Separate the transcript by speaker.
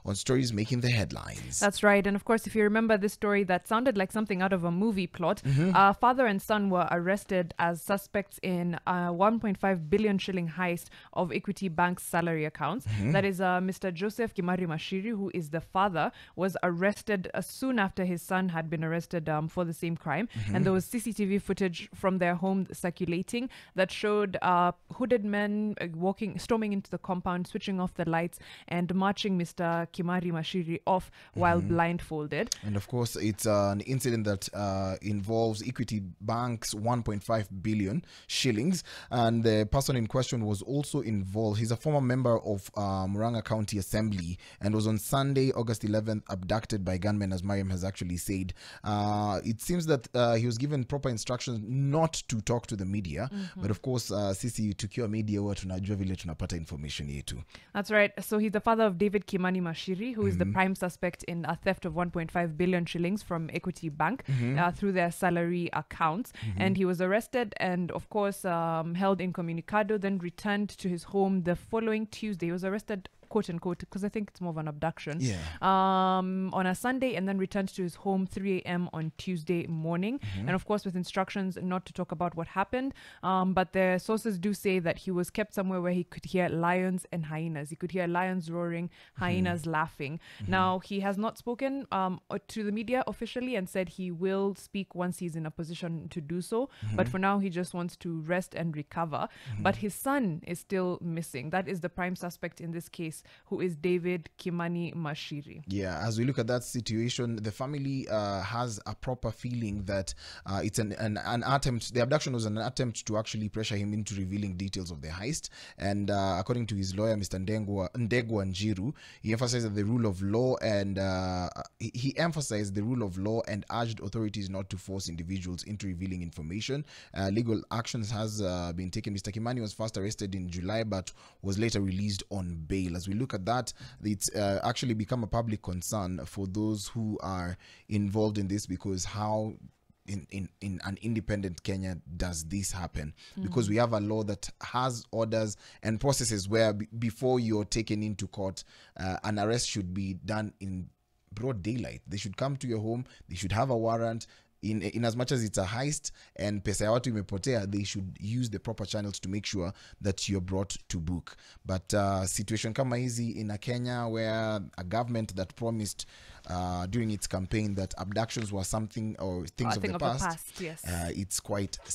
Speaker 1: on stories making the headlines.
Speaker 2: That's right. And of course, if you remember this story that sounded like something out of a movie plot, father and son were arrested as suspects in a 1.5 billion shilling heist of Equity Bank's salary accounts. That is, Mr. Joseph Kimari Machiri, who is the father, was arrested soon after his son had been arrested for the same crime. And there was CCTV footage from their home circulating that showed hooded men storming into the compound, switching off the lights, and marching Mr. Kimari Machiri off while blindfolded.
Speaker 1: And of course, it's an incident that involves Equity Bank's 1.5 billion shillings. And the person in question was also involved. He's a former member of Muranga County Assembly and was on Sunday, August 11th, abducted by gunmen, as Mariam has actually said. It seems that he was given proper instructions not to talk to the media. But of course, sisi tukiwa media huwa tunajua vile tunapata information yetu.
Speaker 2: That's right. So he's the father of David Kimani Machiri, who is the prime suspect in a theft of 1.5 billion shillings from Equity Bank through their salary accounts. And he was arrested and, of course, held incommunicado, then returned to his home the following Tuesday. He was arrested, quote unquote, because I think it's more of an abduction, on a Sunday, and then returned to his home 3 a.m. on Tuesday morning. And of course, with instructions not to talk about what happened. But the sources do say that he was kept somewhere where he could hear lions and hyenas. He could hear lions roaring, hyenas laughing. Now, he has not spoken to the media officially and said he will speak once he's in a position to do so. But for now, he just wants to rest and recover. But his son is still missing. That is the prime suspect in this case, who is David Kimani Machiri.
Speaker 1: Yeah, as we look at that situation, the family has a proper feeling that it's an attempt. The abduction was an attempt to actually pressure him into revealing details of the heist. And according to his lawyer, Mr. Ndegwa Njiru, he emphasized that the rule of law and he emphasized the rule of law and urged authorities not to force individuals into revealing information. Legal actions has been taken. Mr. Kimani was first arrested in July, but was later released on bail. As we look at that, it's actually become a public concern for those who are involved in this, because how in an independent Kenya does this happen? Because we have a law that has orders and processes where before you're taken into court, an arrest should be done in broad daylight. They should come to your home, they should have a warrant. In as much as it's a heist and pesa ya watu imepotea, they should use the proper channels to make sure that you're brought to book. But situation kama hizi in a Kenya, where a government that promised during its campaign that abductions were something or things of the past,
Speaker 2: yes.
Speaker 1: It's quite sad.